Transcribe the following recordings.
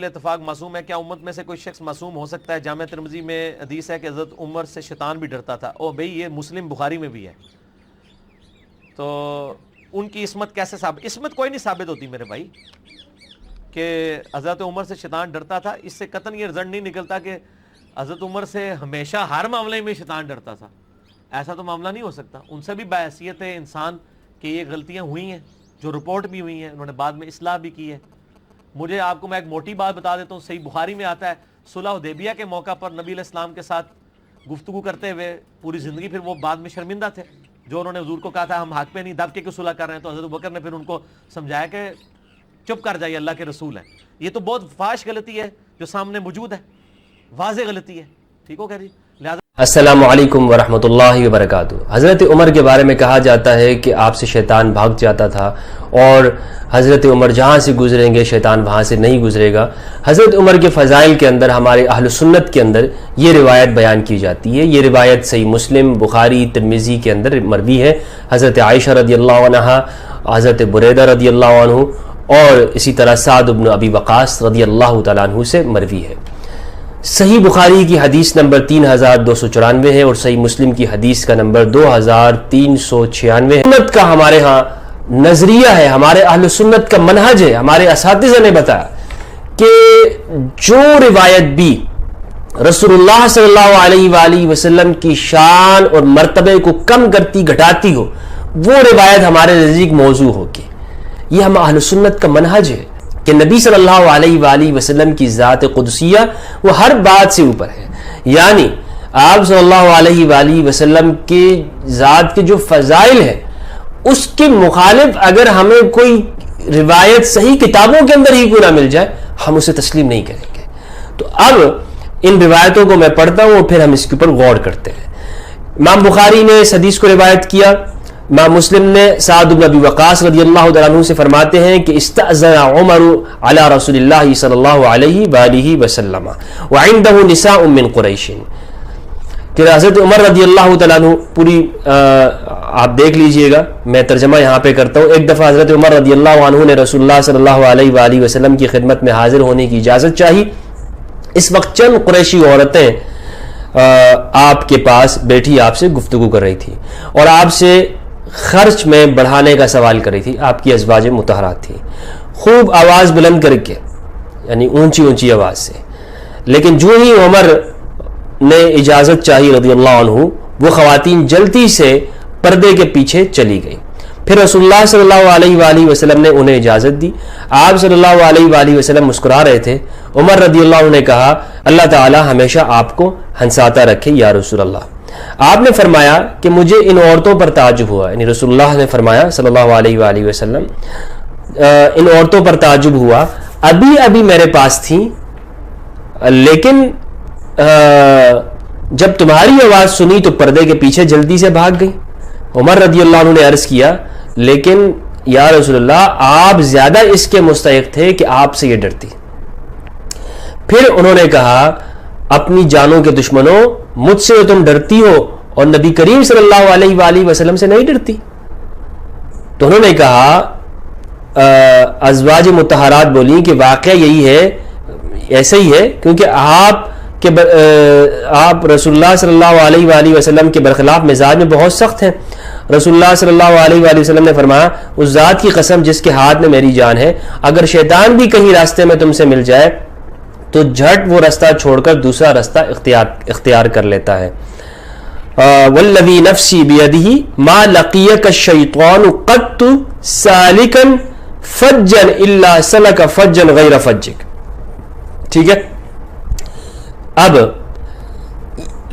اتفاق معصوم ہے؟ کیا امت میں سے کوئی شخص معصوم ہو سکتا ہے؟ جامع ترمذی میں حدیث ہے کہ حضرت عمر سے شیطان بھی ڈرتا تھا. او بھئی یہ مسلم بخاری میں بھی ہے. تو ان کی عصمت کیسے ثابت؟ عصمت کوئی نہیں ثابت ہوتی میرے بھائی کہ حضرت عمر سے شیطان ڈرتا تھا. اس سے قطعاً یہ رزلٹ نہیں نکلتا کہ حضرت عمر سے ہمیشہ ہر معاملے میں شیطان ڈرتا تھا. ایسا تو معاملہ نہیں ہو سکتا. ان سے بھی بحیثیت ہے انسان کہ یہ غلطیاں ہوئی ہیں جو رپورٹ بھی ہوئی ہیں, انہوں نے بعد میں اصلاح بھی کی ہے. مجھے آپ کو میں ایک موٹی بات بتا دیتا ہوں, صحیح بخاری میں آتا ہے صلح حدیبیہ کے موقع پر نبی علیہ السلام کے ساتھ گفتگو کرتے ہوئے پوری زندگی پھر وہ بعد میں شرمندہ تھے. جو انہوں نے حضور کو کہا تھا ہم حق پہ نہیں دب کے کیوں صلح کر رہے ہیں, تو حضرت ابوبکر نے پھر ان کو سمجھایا کہ چپ کر جائیے, اللہ کے رسول ہیں. یہ تو بہت فاحش غلطی ہے جو سامنے موجود ہے, واضح غلطی ہے. ٹھیک ہو گیا جی. لہٰذا السلام علیکم ورحمۃ اللہ وبرکاتہ. حضرت عمر کے بارے میں کہا جاتا ہے کہ آپ سے شیطان بھاگ جاتا تھا اور حضرت عمر جہاں سے گزریں گے شیطان وہاں سے نہیں گزرے گا. حضرت عمر کے فضائل کے اندر ہمارے اہل سنت کے اندر یہ روایت بیان کی جاتی ہے. یہ روایت صحیح مسلم, بخاری, ترمذی کے اندر مروی ہے. حضرت عائشہ رضی اللہ عنہا, حضرت بریدہ رضی اللہ عنہ اور اسی طرح سعد بن ابی وقاص رضی اللہ تعالیٰ عنہ سے مروی ہے. صحیح بخاری کی حدیث نمبر 3294 ہے اور صحیح مسلم کی حدیث کا نمبر 2396 ہے. سنت کا ہمارے ہاں نظریہ ہے, ہمارے اہل سنت کا منہج ہے. ہمارے اساتذہ نے بتایا کہ جو روایت بھی رسول اللہ صلی اللہ علیہ وآلہ وسلم کی شان اور مرتبے کو کم کرتی گھٹاتی ہو وہ روایت ہمارے نزدیک موضوع ہوگی. یہ ہم اہل سنت کا منہج ہے کہ نبی صلی اللہ علیہ وآلہ وسلم کی ذات قدسیہ وہ ہر بات سے اوپر ہے. یعنی آپ صلی اللہ علیہ وآلہ وسلم کی ذات کے جو فضائل ہیں اس کے مخالف اگر ہمیں کوئی روایت صحیح کتابوں کے اندر ہی کیوں نہ مل جائے ہم اسے تسلیم نہیں کریں گے. تو اب ان روایتوں کو میں پڑھتا ہوں اور پھر ہم اس کے اوپر غور کرتے ہیں. امام بخاری نے اس حدیث کو روایت کیا. امام مسلم نے سعد بن ابی وقاص رضی اللہ تعالیٰ عنہ سے فرماتے ہیں کہ استأذن عمر علی رسول اللہ صلی اللہ علیہ وآلہ وسلم وعندہ نساء من قریش. کہ حضرت عمر رضی اللہ تعالیٰ عنہ پوری آپ دیکھ لیجئے گا, میں ترجمہ یہاں پہ کرتا ہوں. ایک دفعہ حضرت عمر رضی اللہ عنہ نے رسول اللہ صلی اللہ علیہ وآلہ وسلم کی خدمت میں حاضر ہونے کی اجازت چاہی. اس وقت چند قریشی عورتیں آپ کے پاس بیٹھی آپ سے گفتگو کر رہی تھی اور آپ سے خرچ میں بڑھانے کا سوال کر رہی تھی. آپ کی ازواج مطہرات تھی, خوب آواز بلند کر کے, یعنی اونچی اونچی آواز سے. لیکن جو ہی عمر نے اجازت چاہی رضی اللہ عنہ وہ خواتین جلدی سے پردے کے پیچھے چلی گئی. پھر رسول اللہ صلی اللہ علیہ وآلہ وسلم نے انہیں اجازت دی. آپ صلی اللہ علیہ وآلہ وسلم مسکرا رہے تھے. عمر رضی اللہ عنہ نے کہا اللہ تعالی ہمیشہ آپ کو ہنساتا رکھے یا رسول اللہ. آپ نے فرمایا کہ مجھے ان عورتوں پر تعجب ہوا, یعنی رسول اللہ نے فرمایا صلی اللہ علیہ وآلہ وسلم ان عورتوں پر تعجب ہوا, ابھی ابھی میرے پاس تھیں لیکن جب تمہاری آواز سنی تو پردے کے پیچھے جلدی سے بھاگ گئی. عمر رضی اللہ عنہ نے عرض کیا لیکن یا رسول اللہ آپ زیادہ اس کے مستحق تھے کہ آپ سے یہ ڈرتی. پھر انہوں نے کہا اپنی جانوں کے دشمنوں مجھ سے تم ڈرتی ہو اور نبی کریم صلی اللہ علیہ وآلہ وسلم سے نہیں ڈرتی. تو انہوں نے کہا ازواج مطہرات بولی کہ واقعہ یہی ہے, ایسا ہی ہے کیونکہ آپ رسول اللہ صلی اللہ علیہ وآلہ وسلم کے برخلاف مزاج میں بہت سخت ہیں. رسول اللہ صلی اللہ علیہ وآلہ وسلم نے فرمایا اس ذات کی قسم جس کے ہاتھ میں میری جان ہے اگر شیطان بھی کہیں راستے میں تم سے مل جائے تو جھٹ وہ رستہ چھوڑ کر دوسرا رستہ اختیار کر لیتا ہے. والذی نفسی بیدہ ما لقیک الشیطان قط سالکا فجا الا سلک فجا غیر فجک. ٹھیک ہے, اب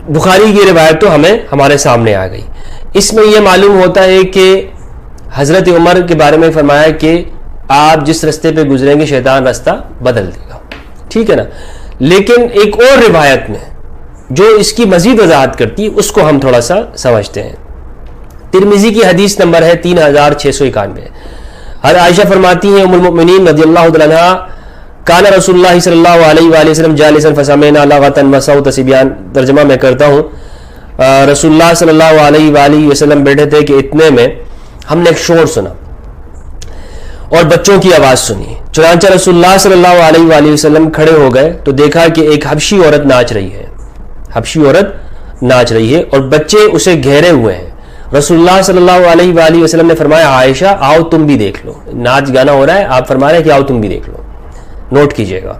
بخاری کی روایت تو ہمارے سامنے آ گئی. اس میں یہ معلوم ہوتا ہے کہ حضرت عمر کے بارے میں فرمایا کہ آپ جس رستے پہ گزریں گے شیطان رستہ بدل دے گا. ٹھیک ہے نا. لیکن ایک اور روایت میں جو اس کی مزید وضاحت کرتی ہے اس کو ہم تھوڑا سا سمجھتے ہیں. ترمذی کی حدیث نمبر ہے 3691. حضرت عائشہ فرماتی ہیں ام المؤمنین رضی اللہ تعالیٰ عنہا کان رسول اللہ صلی اللہ علیہ وآلہ وسلم جالسا فسمعنا لغتا وصوت صبیان. ترجمہ میں کرتا ہوں. رسول اللہ صلی اللہ علیہ وآلہ وسلم بیٹھے تھے کہ اتنے میں ہم نے ایک شور سنا اور بچوں کی آواز سنی. چنانچہ رسول اللہ صلی اللہ علیہ وآلہ وسلم کھڑے ہو گئے تو دیکھا کہ ایک حبشی عورت ناچ رہی ہے، حبشی عورت ناچ رہی ہے اور بچے اسے گھیرے ہوئے ہیں. رسول اللہ صلی اللہ علیہ وآلہ وسلم نے فرمایا عائشہ آؤ تم بھی دیکھ لو، ناچ گانا ہو رہا ہے، آپ فرما رہے ہیں کہ آؤ تم بھی دیکھ لو، نوٹ کیجئے گا.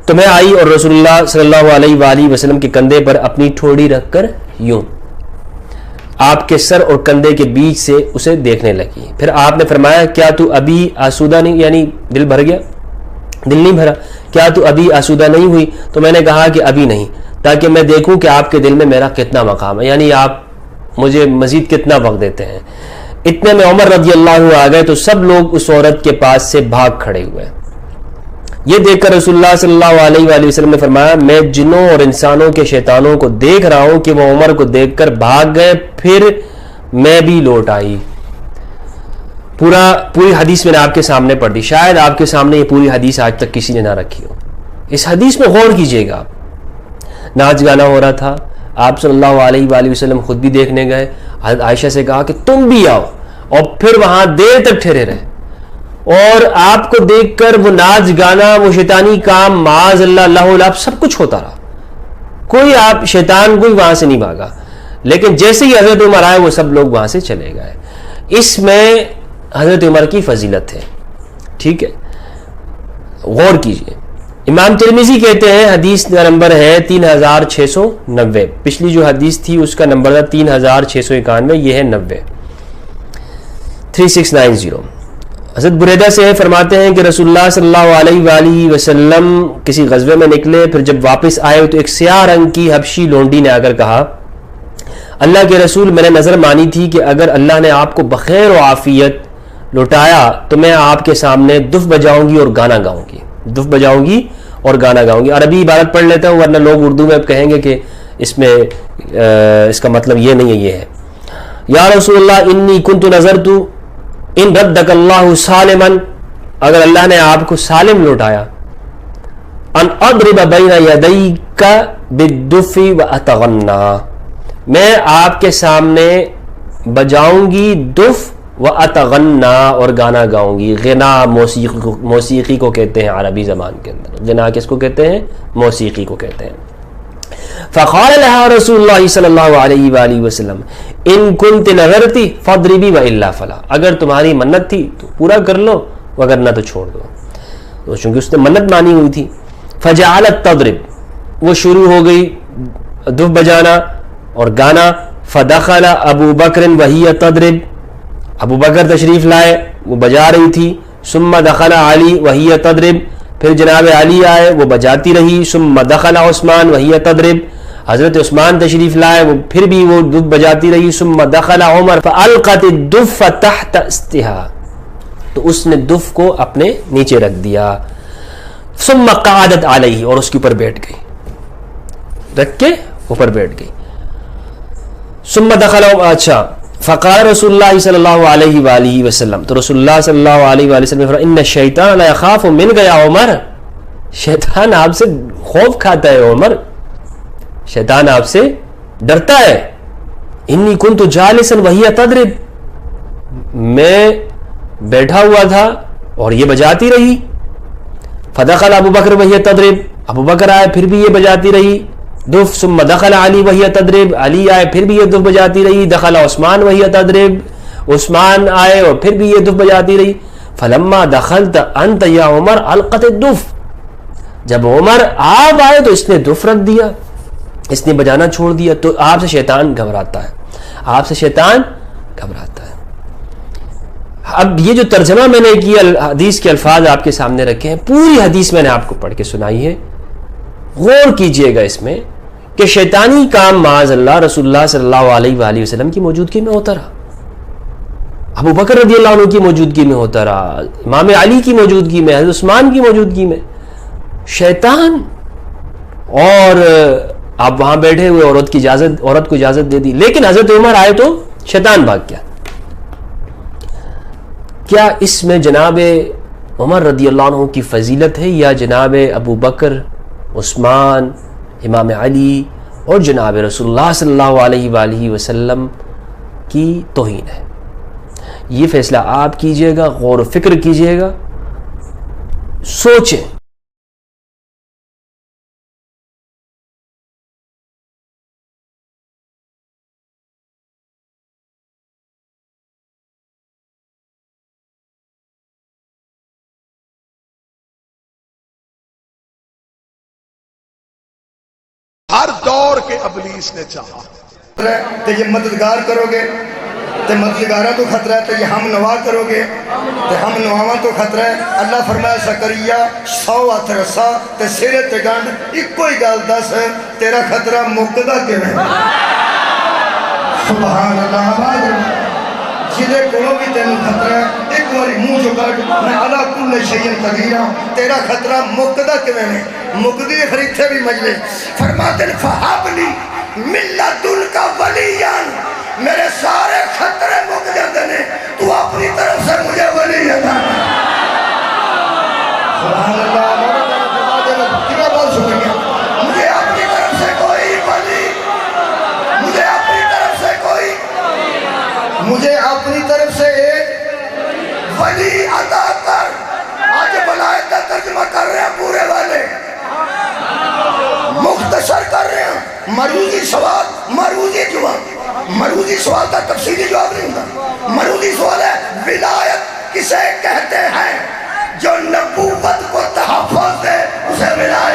تو میں آئی اور رسول اللہ صلی اللہ علیہ وآلہ وسلم کے کندھے پر اپنی ٹھوڑی رکھ کر یوں آپ کے سر اور کندھے کے بیچ سے اسے دیکھنے لگی. پھر آپ نے فرمایا کیا تو ابھی آسودہ نہیں، یعنی دل بھر گیا، دل نہیں بھرا، کیا تو ابھی آسودہ نہیں ہوئی؟ تو میں نے کہا کہ ابھی نہیں، تاکہ میں دیکھوں کہ آپ کے دل میں میرا کتنا مقام ہے، یعنی آپ مجھے مزید کتنا وقت دیتے ہیں. اتنے میں عمر رضی اللہ عنہ آ گئے تو سب لوگ اس عورت کے پاس سے بھاگ کھڑے ہوئے. یہ دیکھ کر رسول اللہ صلی اللہ علیہ وآلہ وسلم نے فرمایا میں جنوں اور انسانوں کے شیطانوں کو دیکھ رہا ہوں کہ وہ عمر کو دیکھ کر بھاگ گئے، پھر میں بھی لوٹ آئی. پوری حدیث میں نے آپ کے سامنے پڑھ دی، شاید آپ کے سامنے یہ پوری حدیث آج تک کسی نے نہ رکھی ہو. اس حدیث میں غور کیجئے گا، ناچ گانا ہو رہا تھا، آپ صلی اللہ علیہ وآلہ وسلم خود بھی دیکھنے گئے، حضرت عائشہ سے کہا کہ تم بھی آؤ، اور پھر وہاں دیر تک ٹھہرے رہے، اور آپ کو دیکھ کر وہ ناچ گانا، وہ شیطانی کام، معاذ اللہ اللہ اللہ سب کچھ ہوتا رہا. کوئی آپ شیطان کوئی وہاں سے نہیں بھاگا، لیکن جیسے ہی حضرت عمر آئے وہ سب لوگ وہاں سے چلے گئے. اس میں حضرت عمر کی فضیلت ہے. ٹھیک ہے، غور کیجئے. امام ترمذی کہتے ہیں حدیث کا نمبر ہے 3690. پچھلی جو حدیث تھی اس کا نمبر تھا 3691، یہ ہے 90، 3690. حضرت بریدہ سے فرماتے ہیں کہ رسول اللہ صلی اللہ علیہ وآلہ وسلم کسی غزوے میں نکلے، پھر جب واپس آئے تو ایک سیاہ رنگ کی حبشی لونڈی نے آ کر کہا اللہ کے رسول میں نے نظر مانی تھی کہ اگر اللہ نے آپ کو بخیر و عافیت لوٹایا تو میں آپ کے سامنے دف بجاؤں گی اور گانا گاؤں گی، دف بجاؤں گی اور گانا گاؤں گی. عربی عبارت پڑھ لیتا ہوں ورنہ لوگ اردو میں کہیں گے کہ اس میں اس کا مطلب یہ نہیں ہے، یہ ہے یا رسول اللہ انی کنت نظرت ان ردک اللہ سالما، اگر اللہ نے آپ کو سالم لوٹایا، ان اضرب بین یدیک بالدف واتغنى، میں آپ کے سامنے بجاؤں گی دف واتغنى اور گانا گاؤں گی. غنا موسیقی کو کہتے ہیں عربی زبان کے اندر، غنا کس کو کہتے ہیں؟ موسیقی کو کہتے ہیں. فقال لها رسول اللہ صلی اللہ علیہ وآلہ وسلم ان کنت نظرتی فاضربی والا فلا، اگر تمہاری منت تھی تو پورا کر لو وگرنہ تو چھوڑ دو. تو چونکہ اس نے منت مانی ہوئی تھی، فجعلت تضرب، وہ شروع ہو گئی دف بجانا اور گانا. فدخل ابو بکر وہی تضرب، ابو بکر تشریف لائے، وہ بجا رہی تھی. ثم دخل علی وہی تضرب، پھر جناب علی آئے، وہ بجاتی رہی. ثم دخل عثمان وہی تضرب، حضرت عثمان تشریف لائے، وہ پھر بھی وہ دف بجاتی رہی. ثم دخل عمر فالقت الدف تحت استہا، تو اس نے دف کو اپنے نیچے رکھ دیا. ثم قعدت علیہ، اور اس کے اوپر بیٹھ گئی، رکھ کے اوپر بیٹھ گئی. ثم دخل اچھا فقال رسول اللہ صلی اللہ علیہ وآلہ وسلم، تو رسول اللہ صلی اللہ علیہ وآلہ وسلم نے فرمایا ان الشیطان لا یخاف منک یا عمر، شیطان آپ سے خوف کھاتا ہے عمر، شیطان آپ سے ڈرتا ہے. انی کنت جالسا وہی تضرب، میں بیٹھا ہوا تھا اور یہ بجاتی رہی. فدخل ابو بکر وہی تضرب، ابو بکر آئے پھر بھی یہ بجاتی رہی دف. ثم دخل علی وہی تضرب، علی آئے پھر بھی یہ دف بجاتی رہی. دخل عثمان وہی تضرب، عثمان آئے اور پھر بھی یہ دف بجاتی رہی. فلما دخلت انت یا عمر القت الدف، جب عمر آپ آئے تو اس نے دف رکھ دیا، اس نے بجانا چھوڑ دیا. تو آپ سے شیطان گھبراتا ہے، آپ سے شیطان گھبراتا ہے. اب یہ جو ترجمہ میں نے کیا، حدیث کے الفاظ آپ کے سامنے رکھے ہیں، پوری حدیث میں نے آپ کو پڑھ کے سنائی ہے. غور کیجئے گا اس میں کہ شیطانی کام معاذ اللہ رسول اللہ صلی اللہ علیہ وآلہ وسلم کی موجودگی میں ہوتا رہا، ابو بکر رضی اللہ عنہ کی موجودگی میں ہوتا رہا، امام علی کی موجودگی میں، حضرت عثمان کی موجودگی میں. شیطان، اور آپ وہاں بیٹھے ہوئے عورت کو اجازت دے دی، لیکن حضرت عمر آئے تو شیطان بھاگ گیا. کیا اس میں جناب عمر رضی اللہ عنہ کی فضیلت ہے یا جناب ابو بکر، عثمان، امام علی اور جناب رسول اللہ صلی اللہ علیہ وآلہ وسلم کی توہین ہے؟ یہ فیصلہ آپ کیجئے گا، غور و فکر کیجئے گا. سوچیں. ہر دور کے ابلیس نے چاہا تو یہ مددگار کرو گے تو مددگارہ تو خطرہ ہے، تو یہ ہم نوا کرو گے تو ہم نواواں تو خطرہ ہے. اللہ فرمایا زکریا 100 ہاتھ رسا تے سرے تے گنڈ ایکو ہی گل دس تیرا خطرہ مکدا کیویں؟ سبحان اللہ. آواز جدے کولوں بھی تینوں خطرہ ہے ایک باری منہ جو کٹ میں علا کل شیء قدیر ہوں، تیرا خطرہ مکدا کیویں نہیں؟ مکدی خریدتے بھی مجلس فرماتے ہیں فہبلی ملت ان کا ولیان، میرے سارے خطرے مک جاتے ہیں تو اپنی طرف سے مجھے ولی عطا کر. سبحان اللہ. کیا بات سن گیا؟ مجھے اپنی طرف سے کوئی ولی، مجھے اپنی طرف سے کوئی، مجھے اپنی طرف سے ایک ولی عطا کر. آج بلائے کا ترجمہ کر رہے ہیں پورے والے، مختصر کر رہے ہیں. مروزی سوال، مروزی جواب، مروزی سوال کا تفصیلی جواب نہیں ہوتا. مروزی سوال ہے ولایت کسے کہتے ہیں؟ جو نبوت کو تحفظ دے اسے ولایت